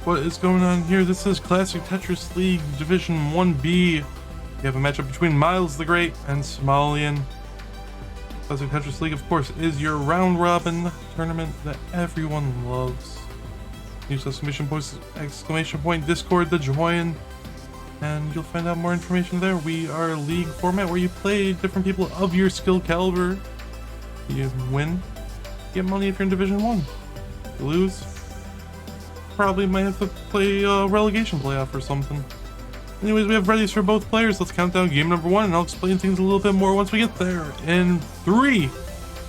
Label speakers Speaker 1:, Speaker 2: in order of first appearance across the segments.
Speaker 1: What is going on here? This is Classic Tetris League Division 1B. We have a matchup between Myles the Great and Somalian. Classic Tetris League, of course, is your round-robin tournament that everyone loves. Use exclamation point Discord to join, and you'll find out more information there. We are a league format where you play different people of your skill caliber. You win, get money if you're in Division 1. You lose, probably might have to play a relegation playoff or something. Anyways, we have readies for both players. Let's count down game number 1, and I'll explain things a little bit more once we get there. In 3,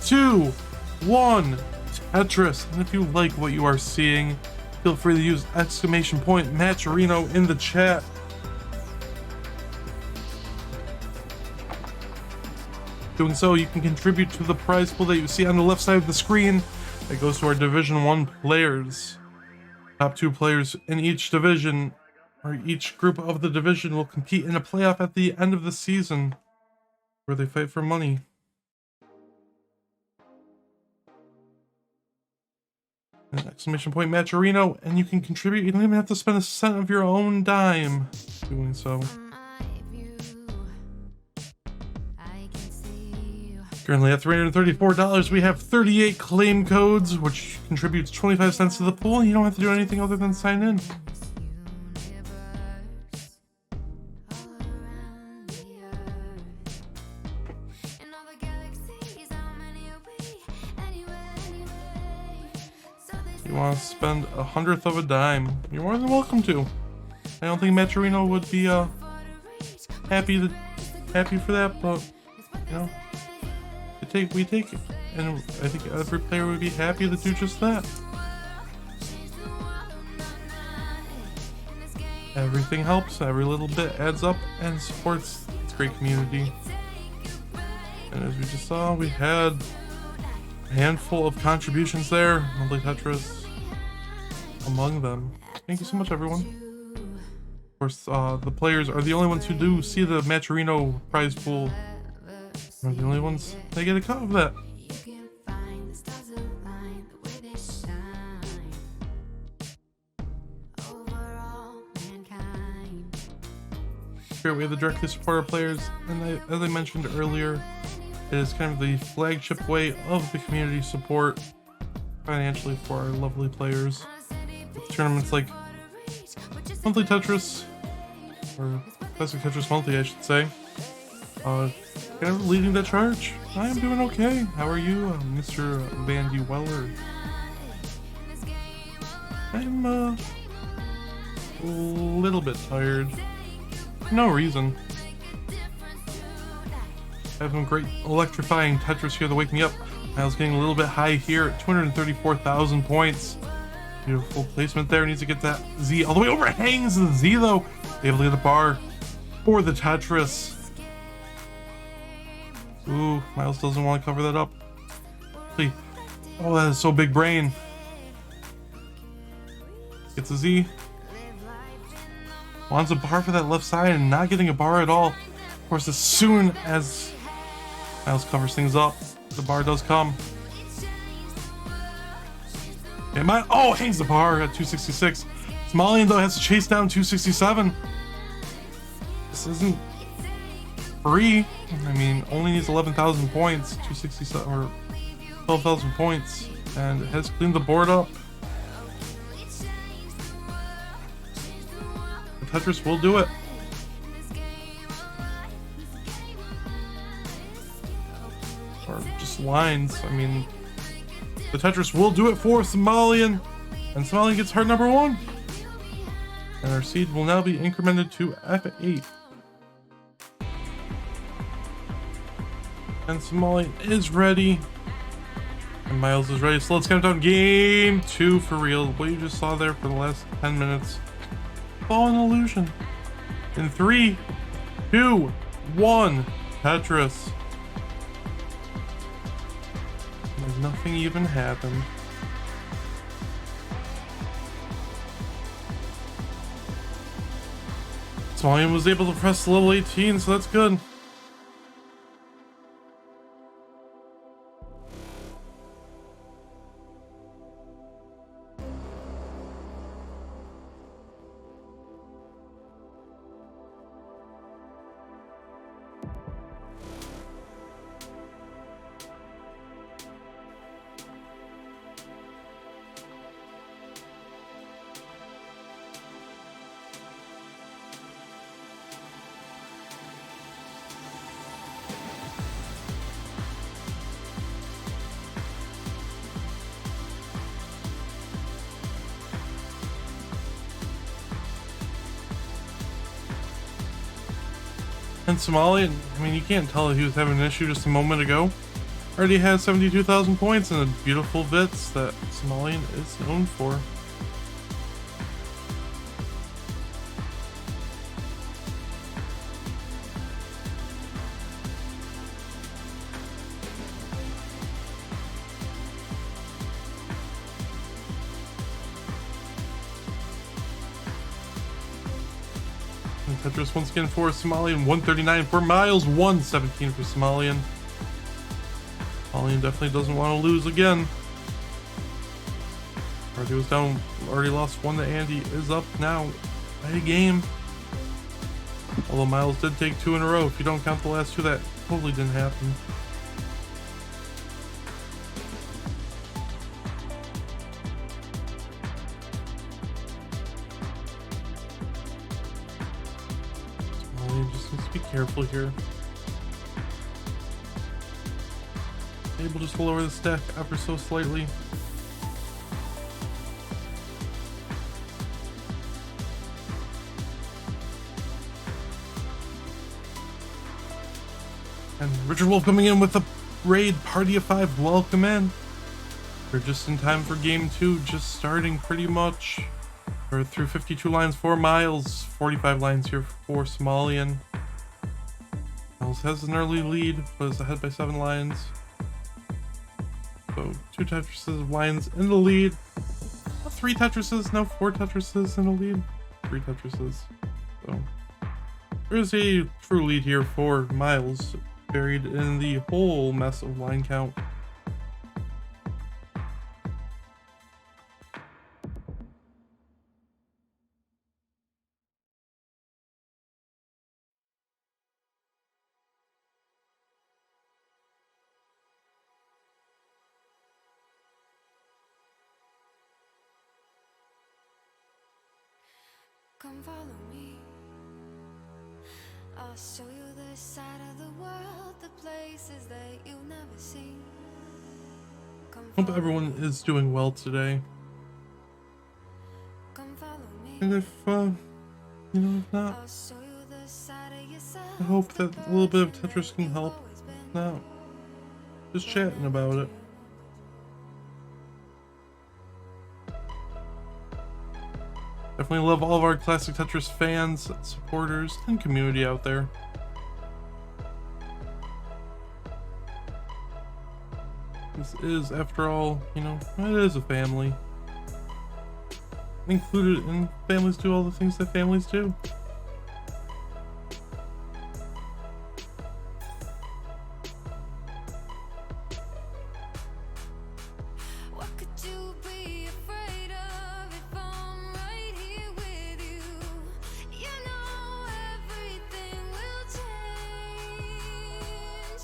Speaker 1: 2, 1, Tetris. And if you like what you are seeing, feel free to use exclamation point Matcherino in the chat. Doing so, you can contribute to the prize pool that you see on the left side of the screen. That goes to our Division 1 players. Top 2 players in each division, or each group of the division, will compete in a playoff at the end of the season, where they fight for money. And exclamation point Matcherino, and you can contribute. You don't even have to spend a cent of your own dime doing so. Currently at $334, we have 38 claim codes, which contributes 25 cents to the pool, and you don't have to do anything other than sign in. You want to spend 1/100 of a dime, you're more than welcome to. I don't think Matcherino would be happy for that, but you know, we take it, and I think every player would be happy to do just that. Everything helps, every little bit adds up and supports this great community. And as we just saw, we had a handful of contributions there, Monthly Tetris among them. Thank you so much, everyone. Of course, the players are the only ones who do see the Matcherino prize pool. They're the only ones that get a cut of that. Here we have the directly supporter players, and as I mentioned earlier, it is kind of the flagship way of the community support financially for our lovely players. With tournaments like Monthly Tetris, or Classic Tetris Monthly, I should say. Kind of leading the charge. I am doing okay. How are you, Mr. Van D. Weller? I'm a little bit tired. No reason. I have some great electrifying Tetris here to wake me up. I was getting a little bit high here at 234,000 points. Beautiful placement there. Needs to get that Z all the way over. It hangs the Z though. Able to get the bar for the Tetris. Ooh, Myles doesn't want to cover that up. See. Oh, that is so big brain. Gets a Z. Wants a bar for that left side and not getting a bar at all. Of course, as soon as Myles covers things up, the bar does come. And hangs the bar at 266. Somalian though has to chase down 267. This isn't free. I mean, only needs 11,000 points, 267 or 12,000 points, and it has cleaned the board up. The Tetris will do it. Or just lines. I mean, the Tetris will do it for Somalian, and Somalian gets heart number 1. And our seed will now be incremented to F8. And Somalian is ready. And Myles is ready. So let's count down game 2 for real. What you just saw there for the last 10 minutes. It's all an illusion. In 3, 2, 1, Tetris. And nothing even happened. Somalian was able to press level 18, so that's good. And Somalian, I mean, you can't tell he was having an issue just a moment ago. Already has 72,000 points and the beautiful bits that Somalian is known for. And Tetris once again for Somalian, 139 for Myles, 117 for Somalian. Somalian definitely doesn't want to lose again. Already was down, already lost one to Andy, is up now by a game. Although Myles did take 2 in a row. If you don't count the last 2, that totally didn't happen. Somalian just needs to be careful here. Able just to lower the stack ever so slightly. And Richard Wolf coming in with a raid party of 5. Welcome in. We're just in time for game 2, just starting pretty much. We're through 52 lines for Myles, 45 lines here for Somalian. Myles has an early lead, but is ahead by 7 lines. So 2 Tetris lines in the lead. 3 Tetrises, no 4 Tetrises in the lead. 3 Tetrises. So there's a true lead here for Myles, buried in the whole mess of line count.
Speaker 2: Come follow me. I'll show you the side of the world, the places that you've never seen.
Speaker 1: Hope everyone is doing well today.
Speaker 2: Come follow me.
Speaker 1: And if you know, if not,
Speaker 2: I'll show you the side of yourself.
Speaker 1: I hope that a little bit of Tetris can help. If not, just chatting about it. Definitely love all of our classic Tetris fans, supporters, and community out there. This is, after all, you know, it is a family. Included in families do all the things that families do.
Speaker 2: What could you be afraid of if I'm right here with you? You know everything will change.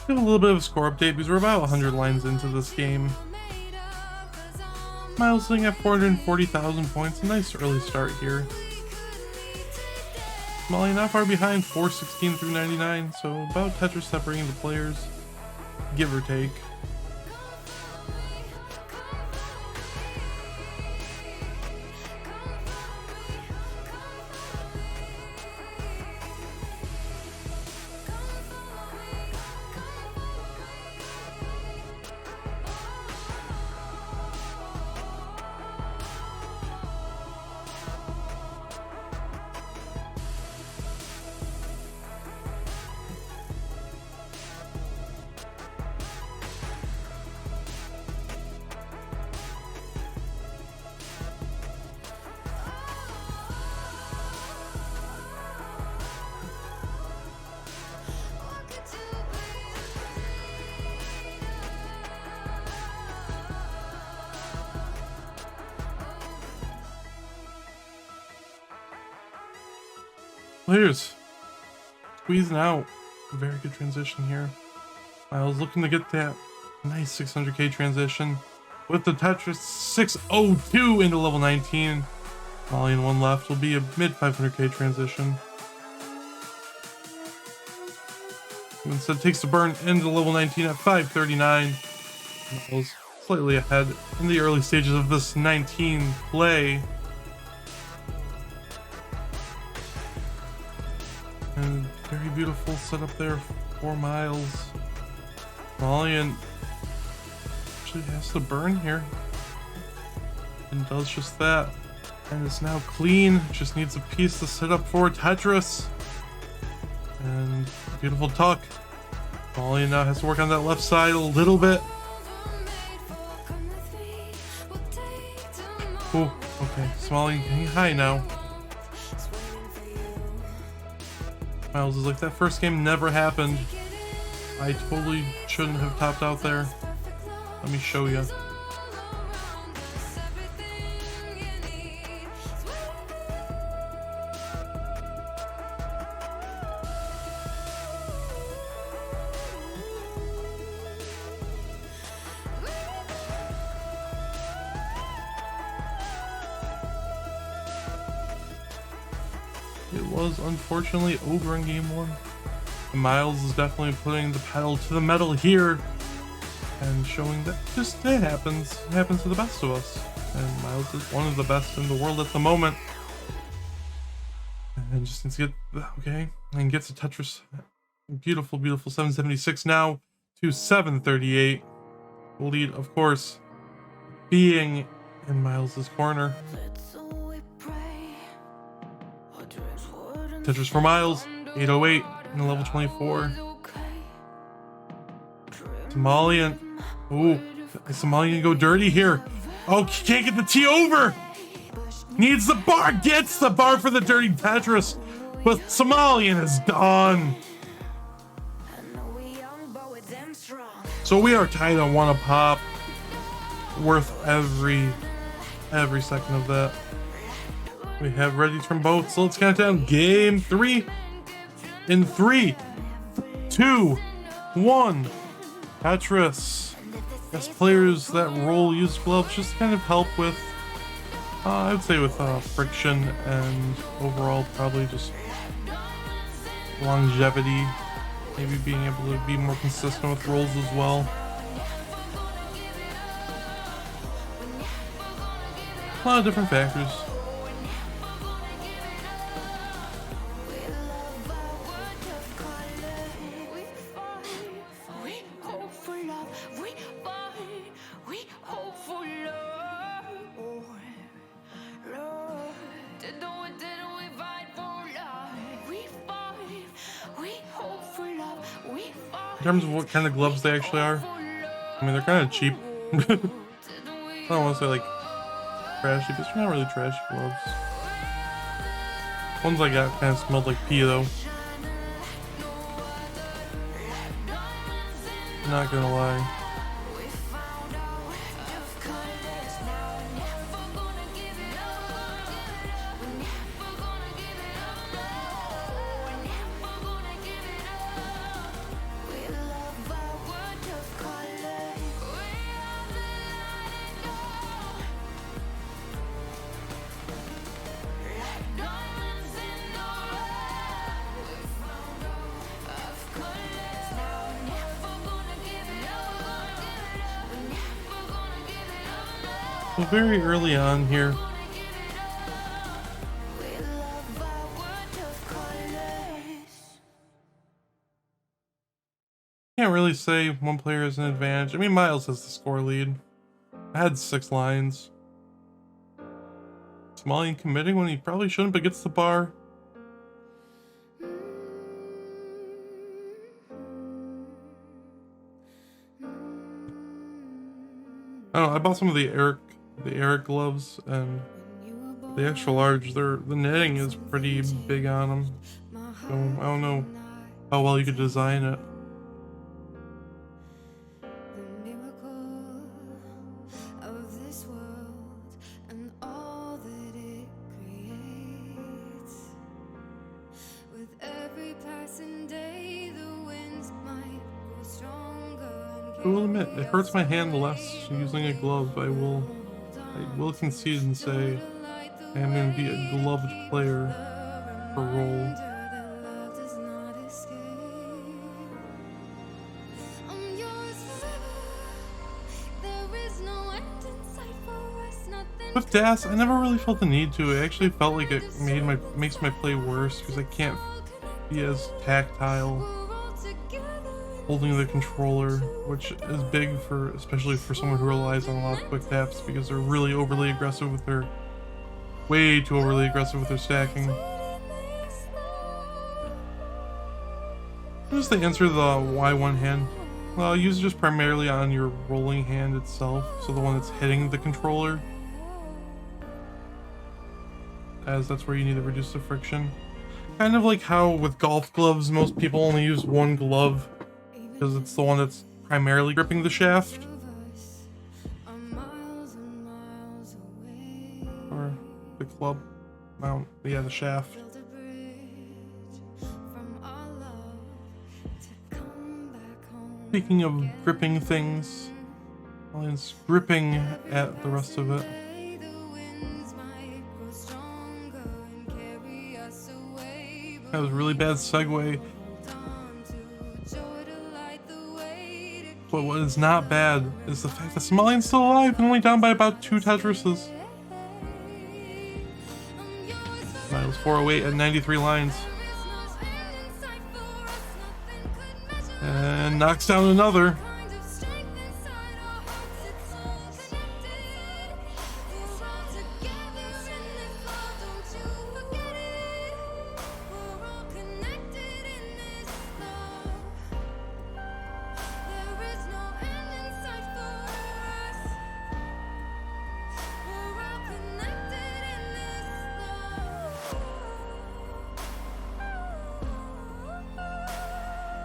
Speaker 1: Give a little bit of a score update because we're about 100 lines into this game. Myles sitting at 440,000 points, a nice early start here. Somalian not far behind, 416 through 99, so about Tetris separating the players, give or take. Players squeezing out. A very good transition here. Myles looking to get that nice 600k transition with the Tetris 602 into level 19. Somalian one left will be a mid 500k transition. Who instead takes the burn into level 19 at 539. Myles slightly ahead in the early stages of this 19 play. And very beautiful setup there for Myles. Somalian actually has to burn here. And does just that. And it's now clean. Just needs a piece to set up for Tetris. And beautiful tuck. Somalian now has to work on that left side a little bit. Oh, okay. Somalian getting high now. Myles is like, that first game never happened. I totally shouldn't have topped out there. Let me show you. It was unfortunately over in game one. Myles is definitely putting the pedal to the metal here and showing that just it happens. It happens to the best of us. And Myles is one of the best in the world at the moment. And just needs to get, okay, and gets a Tetris. Beautiful, beautiful 776 now to 738. Lead, of course, being in Myles' corner. Tetris for Myles, 808 in the level 24. Somalian. Ooh, Somalian go dirty here. Oh, can't get the T over. Needs the bar, gets the bar for the dirty Tetris. But Somalian is done. So we are tied on one a pop. Worth every second of that. We have ready from both, so let's count down game 3 in 3, 2, 1. Tetris. Best players that roll use gloves just to kind of help with, I would say with friction and overall probably just longevity. Maybe being able to be more consistent with rolls as well. A lot of different factors. In terms of what kind of gloves they actually are, I mean, they're kind of cheap. I don't want to say like trashy, but they're not really trashy gloves. Ones I got kind of smelled like pee though. Not gonna lie. So very early on here, can't really say one player has an advantage. I mean, Myles has the score lead. I had 6 lines. Somalian committing when he probably shouldn't, but gets the bar. I don't know, I bought some of the Eric gloves, and the extra large, the netting is pretty big on them. So I don't know how well you could design it. I will admit, it hurts my hand less using a glove. I will concede and say I am going to be a gloved player for roll. With DAS, I never really felt the need to. It actually felt like it makes my play worse because I can't be as tactile, holding the controller, which is big for, especially for someone who relies on a lot of quick taps, because they're really overly aggressive with their, way too overly aggressive with their stacking. What is the answer to the Y1 hand? Well, use it just primarily on your rolling hand itself, so the one that's hitting the controller, as that's where you need to reduce the friction. Kind of like how with golf gloves, most people only use one glove because it's the one that's primarily gripping the shaft. Or the club mount, yeah, the shaft. Speaking of gripping things, Somalian's gripping at the rest of it. That was a really bad segue. But what is not bad is the fact that Somalian's still alive and only down by about 2 Tetrises. Myles 408 at 93 lines. And knocks down another.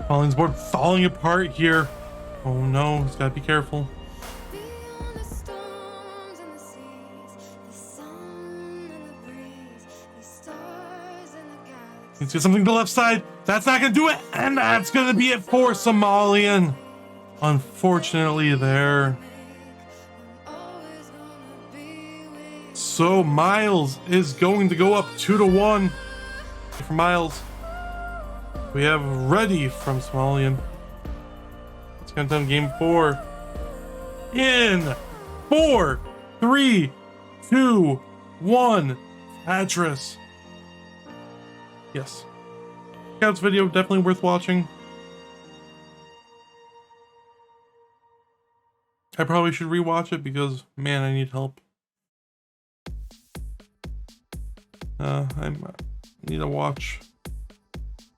Speaker 1: Somalian's board falling apart here. Oh no, he's gotta be careful. He's got something to the left side. That's not gonna do it, and that's gonna be it for Somalian. Unfortunately there. So Myles is going to go up 2-1 for Myles. We have ready from Somalian. Let's count down game 4. In 4, 3, 2, 1. Tetris. Yes. Check out this video, definitely worth watching. I probably should rewatch it because, man, I need help. I need to watch.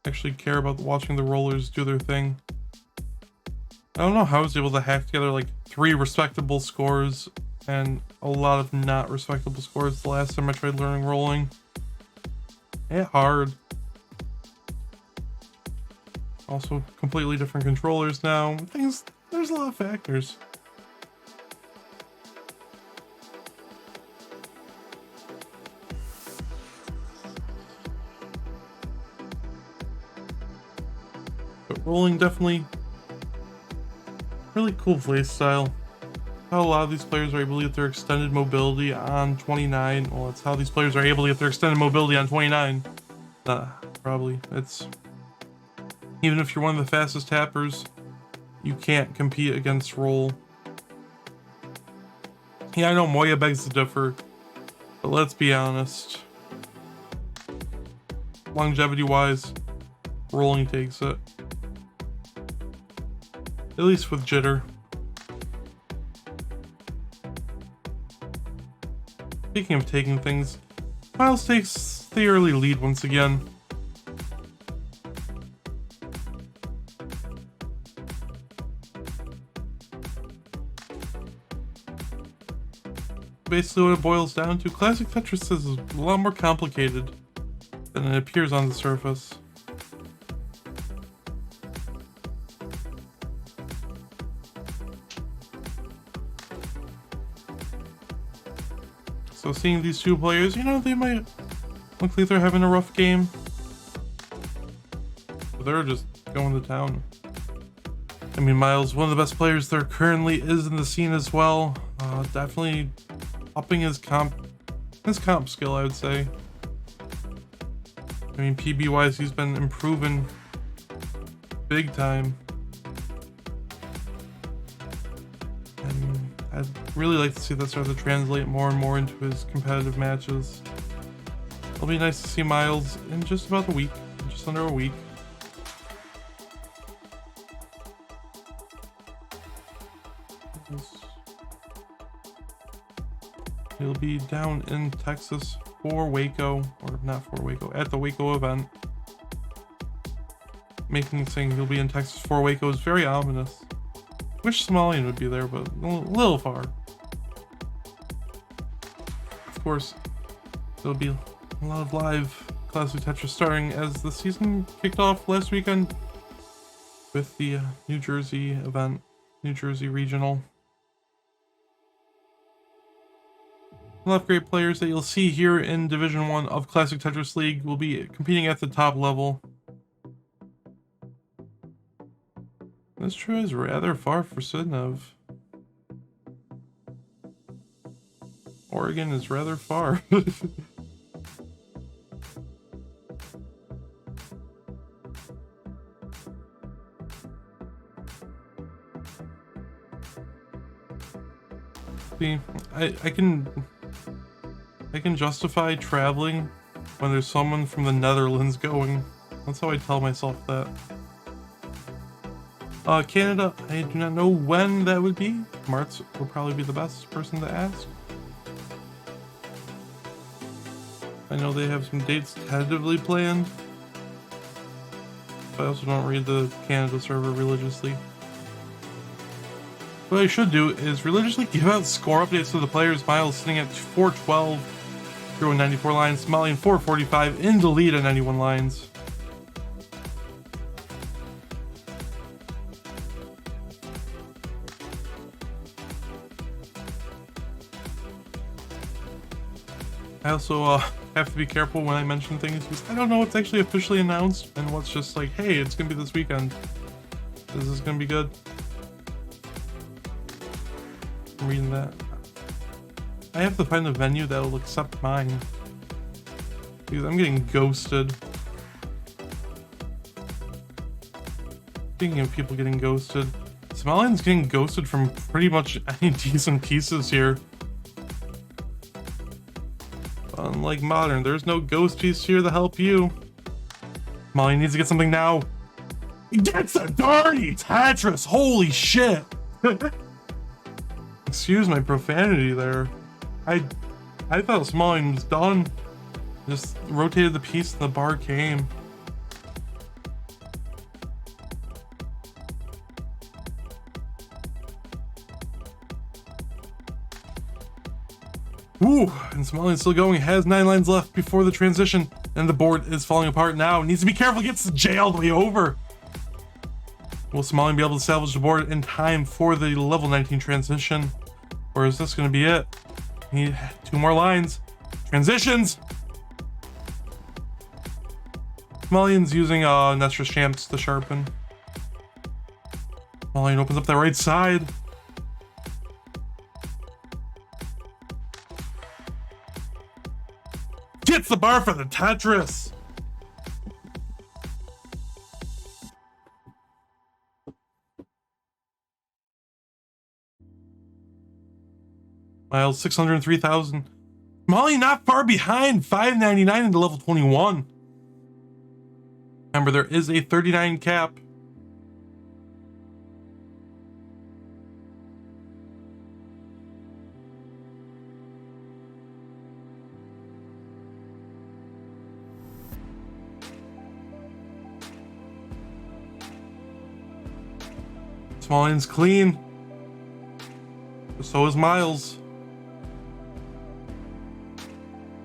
Speaker 1: Actually care about watching the rollers do their thing. I don't know how I was able to hack together like 3 respectable scores and a lot of not respectable scores the last time I tried learning rolling. It's hard. Also completely different controllers now. There's a lot of factors. But rolling definitely really cool play style. How a lot of these players are able to get their extended mobility on 29. Well, it's how these players are able to get their extended mobility on 29. Probably. It's even if you're one of the fastest tappers, you can't compete against roll. Yeah, I know Moya begs to differ, but let's be honest. Longevity-wise, rolling takes it. At least with jitter. Speaking of taking things, Myles takes the early lead once again. Basically what it boils down to, classic Tetris is a lot more complicated than it appears on the surface. So seeing these two players, you know, they might look like they're having a rough game. But they're just going to town. I mean, Myles, one of the best players there currently is in the scene as well. Definitely upping his comp skill, I would say. I mean, PB wise, he's been improving big time. And I'd really like to see that start to translate more and more into his competitive matches. It'll be nice to see Myles in just about a week, just under a week. He'll be down in Texas for Waco, or not for Waco, at the Waco event. Saying he'll be in Texas for Waco is very ominous. Wish Somalian would be there, but a little far. Of course, there'll be a lot of live Classic Tetris starting as the season kicked off last weekend with the New Jersey event, New Jersey Regional. A lot of great players that you'll see here in Division 1 of Classic Tetris League will be competing at the top level. This true is rather far for Sidnev. Oregon is rather far. See, I can justify traveling when there's someone from the Netherlands going. That's how I tell myself that. Canada, I do not know when that would be. Martz will probably be the best person to ask. I know they have some dates tentatively planned. But I also don't read the Canada server religiously. What I should do is religiously give out score updates to the players. Myles sitting at 412, 94 lines. Somalian 445 in the lead at 91 lines. I also have to be careful when I mention things because I don't know what's actually officially announced and what's just like, hey, it's gonna be this weekend. This is gonna be good. I'm reading that. I have to find a venue that will accept mine because I'm getting ghosted. Speaking of people getting ghosted, Somalian's getting ghosted from pretty much any decent pieces here. Unlike Modern, there's no ghost piece here to help you. Molly needs to get something now. He gets a dirty Tetris! Holy shit! Excuse my profanity there. I thought Somalian was done. Just rotated the piece and the bar came. Ooh, and Somalian's still going, has 9 lines left before the transition, and the board is falling apart now. Needs to be careful, gets the J all the way over. Will Somalian be able to salvage the board in time for the level 19 transition? Or is this going to be it? Need 2 more lines. Transitions! Somalian's using Restreamed to sharpen. Somalian opens up that right side. Gets the bar for the Tetris. Myles 603,000. Molly not far behind, 599 into level 21. Remember, there is a 39 cap. Somalian's clean. So is Myles.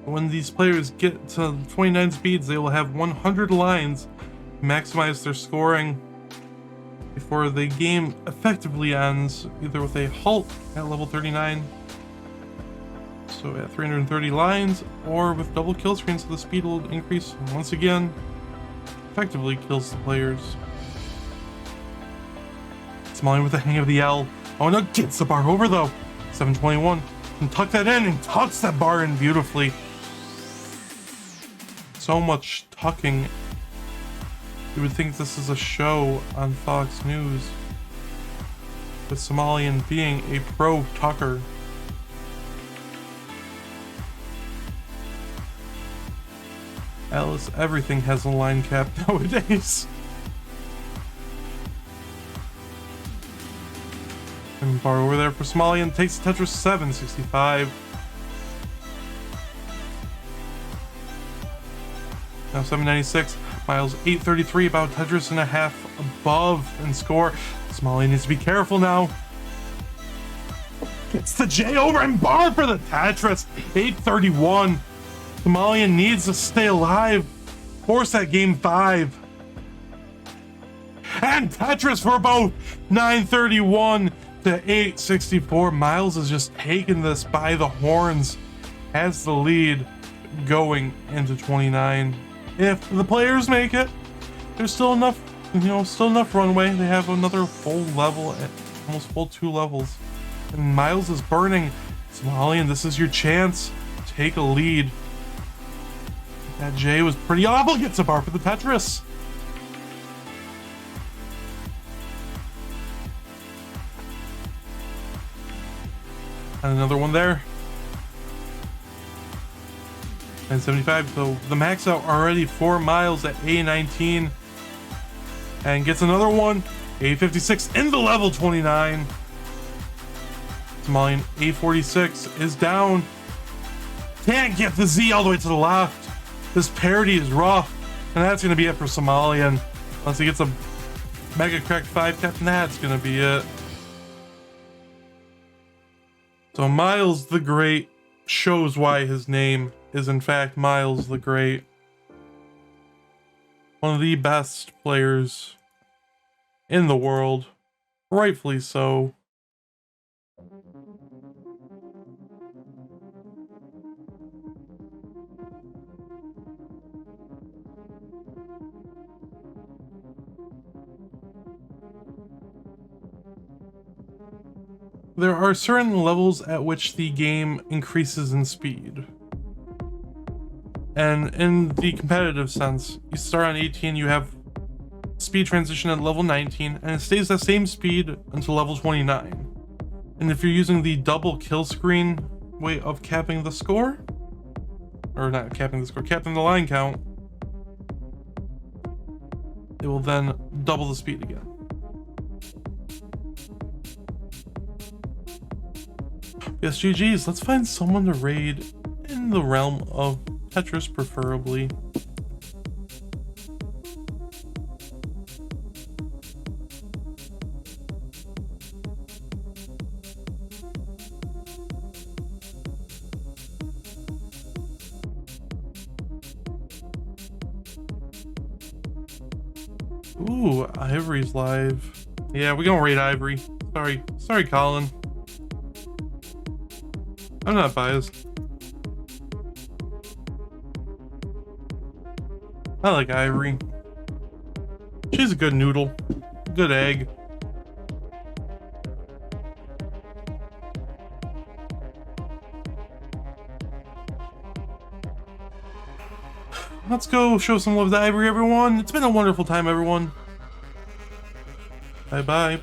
Speaker 1: When these players get to 29 speeds, they will have 100 lines to maximize their scoring before the game effectively ends, either with a halt at level 39, so at 330 lines, or with double kill screens, so the speed will increase once again, effectively kills the players. Somalian with the hang of the L. Oh no, gets the bar over though. 721. And tuck that in and tucks that bar in beautifully. So much tucking. You would think this is a show on Fox News, with Somalian being a pro tucker. Alice, everything has a line cap nowadays. And bar over there for Somalian takes Tetris 765. Now 796. Myles 833, about Tetris and a half above in score. Somalian needs to be careful now. It's the J over and bar for the Tetris. 831. Somalian needs to stay alive. Force that game 5. And Tetris for both 931 to 864. Myles is just taking this by the horns. Has the lead going into 29. If the players make it, there's still enough, still enough runway. They have another full level, almost full 2 levels. And Myles is burning. Somalian, this is your chance. Take a lead. That J was pretty awful. Gets a bar for the Tetris. And another one there. 975, so the max out already for Myles at A19. And gets another one. A56 in the level 29. Somalian A46 is down. Can't get the Z all the way to the left. This parity is rough. And that's going to be it for Somalian. Unless he gets a Mega Cracked 5 cap, and that's going to be it. So Myles the Great shows why his name is in fact Myles the Great. One of the best players in the world. Rightfully so. There are certain levels at which the game increases in speed. And in the competitive sense, you start on 18, you have speed transition at level 19, and it stays the same speed until level 29. And if you're using the double kill screen way of capping the score, or not capping the score, capping the line count, it will then double the speed again. Yes, GG's, let's find someone to raid in the realm of Tetris, preferably. Ooh, Ivory's live. Yeah, we're gonna raid Ivory. Sorry, Colin. I'm not biased. I like Ivory. She's a good noodle. Good egg. Let's go show some love to Ivory, everyone. It's been a wonderful time, everyone. Bye-bye.